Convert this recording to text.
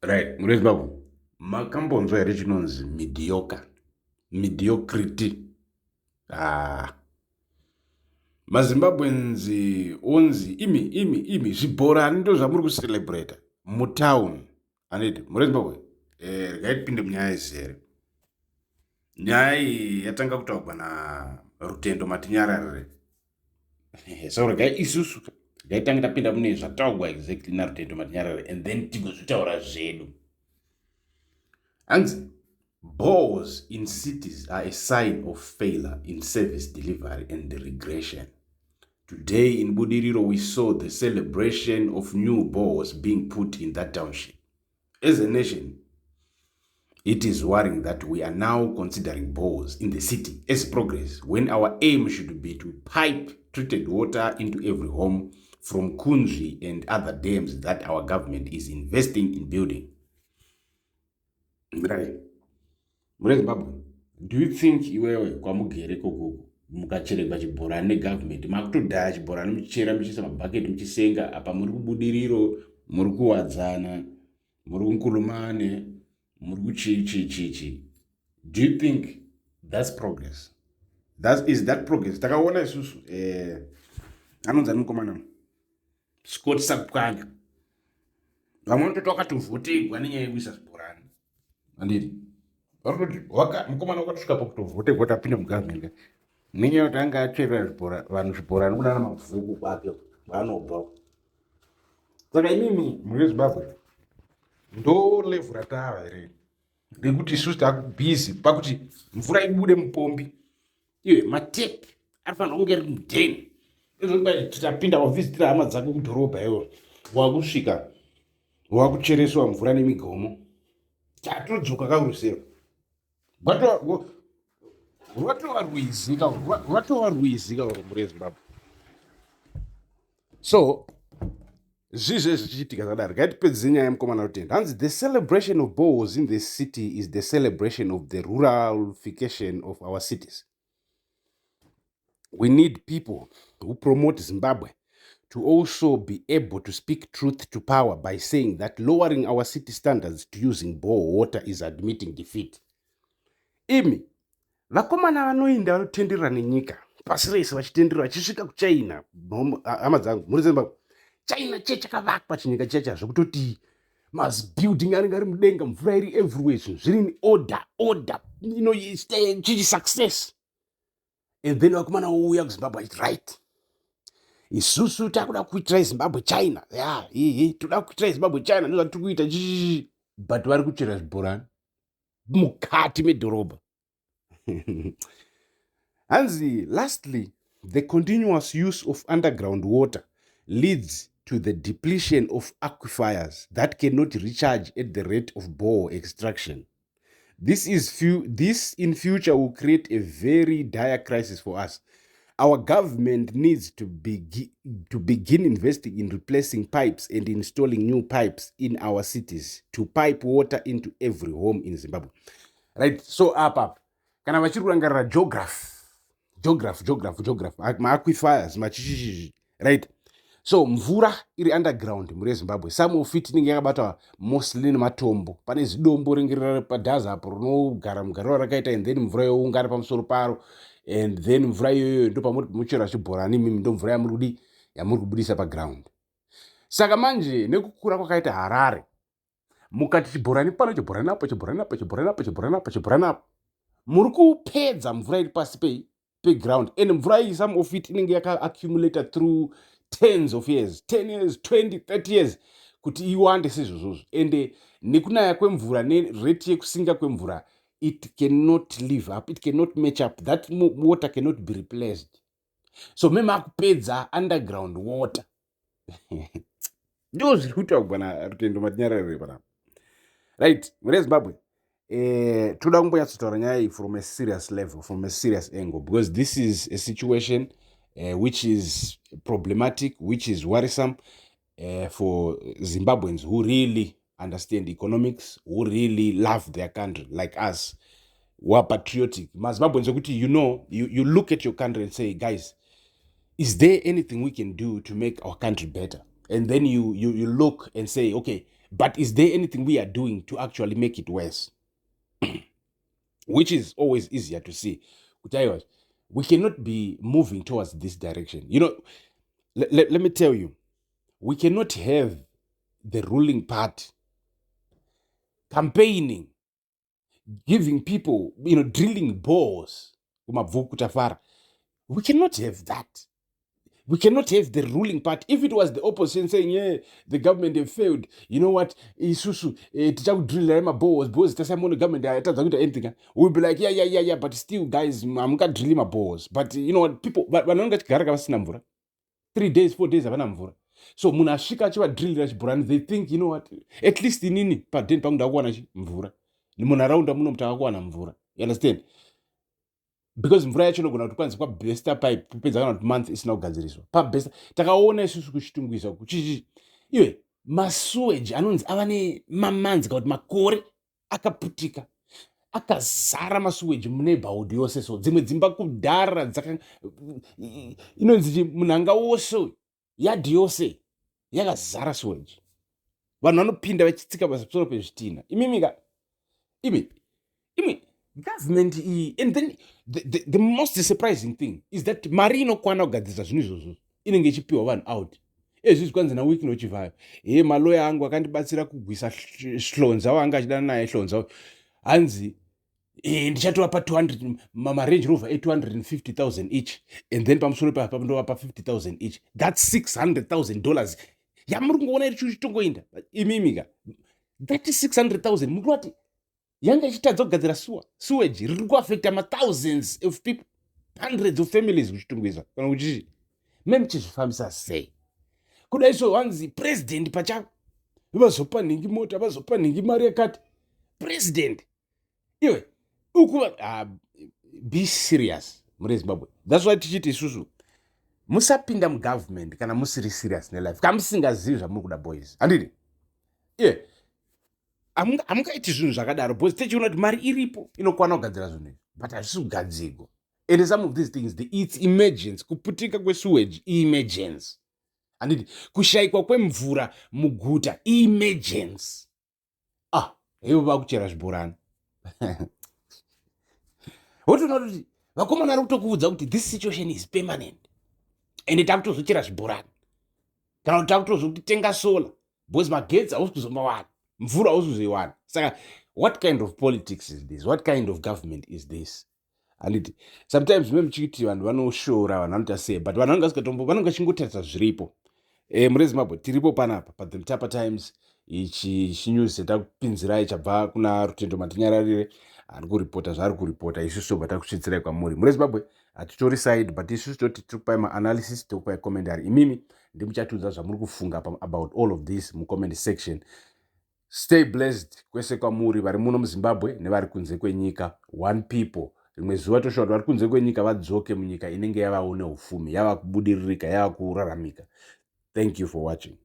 Right, murezi babu. Makambonzwa here chinonzi mediocrity. mazimbabweans onzi imi zvibhorani ndo zvamuri kucelebrata mutown aniti murezimbabwe regai tipinde munyaya idzi here. Nyaya iyi yatanga kutaurwa narutendo matinyararire so regai isusu regai tapinda mune zvataurwa exactly narutendo matinyararire and then tigozvitaura zvedu. Hanzi boreholes in cities are a sign of failure in service delivery and regression. Today in Budiriro, we saw the celebration of new boreholes being put in that township. As a nation, it is worrying that we are now considering boreholes in the city as progress, when our aim should be to pipe treated water into every home from Kunji and other dams that our government is investing in building. Right. Zimbabwe, do you think iwewe kwamugere kokoko mukacherekwa chibhorani negovernment makutodhaya chibhorani muchichera muchiisa mabhaketi muchisenga apa muri kubudiriro muri kuwadzana muri kunkulumane muri kuchichichichi? Do you think that's progress? Is that progress? Takaona isusu anonzi mukomana Scott Sakupkanya vamwe vanotoita vakatovhotegwa nenyaya yekuisa zvibhorani anditi mukomana wakatosvika pakutovhotegwa kuti apinde mugovernment nenyaya yekuti anga atsverera vanhu zvibhorani kunana mabvuku kwake kwaanobva. Saka imimi muri Zimbabwe ndo levhu ratava here rekuti isusu takubhizi pakuti mvura ibude mupombi iwe matepi arifanira kunge riri mudheni izvoi titapinda wavhizitira hama dzako kudhorobha iwo wakusvika wakuchereswa mvura nemigomo tatodzoka kaurusero rwatova rwizika uro muri Zimbabwe. So zvizve zvichiitika zvakadaro ngaitipedzise nyaya yemukomana rutendo. Hanzi the celebration of boreholes in the city is the celebration of the ruralification of our cities. We need people who promote Zimbabwe to also be able to speak truth to power by saying that lowering our city standards to using bore water is admitting defeat. Imi vakomana vanoinda vanotenderera nenyika pasi rese vachitenderera vachisvika kuchina hama dzangu muri Zimbabwe, China chakavakwa chinyika chacho zvekutoti mabuilding anenge ari mudenga mvura iri everywhere zvinhu zviri in order chichi success. And then vakomana vouya kuZimbabwe achiti right isusu takuda kuitira Zimbabwe China toda kuitira Zimbabwe China ndozvatiri kuita chichichi but vari kuchera zvibhorani mukati medhorobha. Hanzi lastly, the continuous use of underground water leads to the depletion of aquifers that cannot recharge at the rate of bore extraction. This in future will create a very dire crisis for us. Our government needs to begin investing in replacing pipes and installing new pipes in our cities to pipe water into every home in Zimbabwe. Right, so up. Kana vachiri kurangarira geography maaquifers machichichi right. So mvura iri underground muri Zimbabwe some of it inenge yakabatwa mostly nematombo. Pane zidombo ringe riri padhazi apo rinogara mugariro rakaita and then mvura youngana pamusoro paro and then mvura iyoyo ndo pamuri muchera chibhorani imimi ndo mvura yamuri kubudisa paground. Saka manje nekukura kwakaita Harare mukati chibhorani pano chibhorani apo muri kupedza mvura iri pasi peground and mvura iyi some of it inenge yaka-accumulated through tens of years 10 years 20 30 years kuti iwande sezvozvozvo ende nekunaya kwemvura nereti yekusinga kwemvura it cannot live up, it cannot match up, that water cannot be replaced. So memakupedza underground water ndo zviri kutaurwa narutendo matinyararire panapa right muri Zimbabwe. Toda kumbonyatsotaura nyaya iyi from a serious level, from a serious angle, because this is a situation which is problematic, which is worrisome for Zimbabweans who really understand economics, who really love their country like us, who are patriotic. Zimbabweans, you look at your country and say, guys, is there anything we can do to make our country better? And then you look and say, okay, But is there anything we are doing to actually make it worse? Which is always easier to see. We cannot be moving towards this direction. Let me tell you, we cannot have the ruling party campaigning, giving people, drilling balls. We cannot have that. We cannot have the ruling party. If it was the opposition saying, yeah, the government have failed, you know what, isusu, drill my balls, the government, anything. We'll be like, yeah, but still, guys, I'm gonna drill my balls. But you know what, people, but 3 days, 4 days, so muna shika chiva drill chibhorani, they think, you know what, at least inini padeni pangu ndakuwana mvura munharaunda muno mutakakuwana mvura, you understand, because mvura yacho inogona kuti kwanzi kwabesta pipe kupedza kana kuti month isina kugadziriswa pabesta. Takaona isusu kuchitungwisa kuchichi iwe masuweji anonzi ava nemamanzi kana kuti makore akaputika akazara masuweji muneighborhood yose. So dzimwe dzimba kudhara inonzi munhanga wose yadhi yose yakazara suweji, vanhu vanopinda vachitsika pamusoro pezvitina. Imi government iyi. And then the most surprising thing is that mari inokwana kugadzirisa zvinhu izvozvo inenge ichipiwa vanhu out. Ezvizvi kwanzi nawiki nochivhayo maloya angu akandibatsira kugwisa hlonza wanga achidana naye hlonza hanzi ndichatovapa 200 marange rover 850,000 each, and then pamusoro papa ndovapa 50,000 each. That's $600,000 yamuri kungoona iri chitongoinda imimika. That is 600,000 muri wati yanga ichitadza kugadzira sewage riri kuaffecta thousands of people, hundreds of families kuchitungwisa kana kuchichi memuchizvifambisa sei kudai. So hanzi president pachavo vazopa nhingi mota, vazopa nhingi mari yakati. President iwe ukuva be serious muri Zimbabwe. That's why tichiti isusu musapinda mugovernment kana musiri serious nelife, kamusingazivi zvamuri kuda boys, handidi hamungaiti zvinhu zvakadaro because tichiona kuti mari iripo inokwana kugadzira zvinhu izvi, but hazvisi kugadzirwa. And some of these things, it's emergence. Kuputika kwesewage emergence, handidi kushayikwa kwemvura muguta emergence. Ivo vakuchera zvibhorani wotoona kuti vakomana vari kutokuudza kuti this situation is permanent and takutozochera zvibhorani kana kuti takutozotenga sola because magetsi hausi kuzomawana, mvura hausi kuzoiwana. Saka what kind of politics is this? What kind of government is this? And sometimes memuchiti vanhu vanoshora, vanhu vanoita sei, but vanhu vanenge vachingotarisa zviripo. Muri Zimbabwe tiripo panapa paThe Mutapa Times, ichi chinews chatakupinzirai chabva kuna Rutendo Matinyararire ari kuripota zvaari kuripota, isusu bva takusvitsira kwamuri. Muri Zimbabwe hatitori side, but isusu toti tikupai maanalysis, tikupai commentary. Imimi ndimuchatiudza zvamuri kufunga about all of this mucomment section. Stay blessed kwese kwamuri vari muno muZimbabwe nevari kunze kwenyika. One people. Rimwe zuva toshuwa kuti vari kunze kwenyika vadzoke munyika inenge yavawo neufumi, yava kubudiririka, yava kuraramika. Thank you for watching.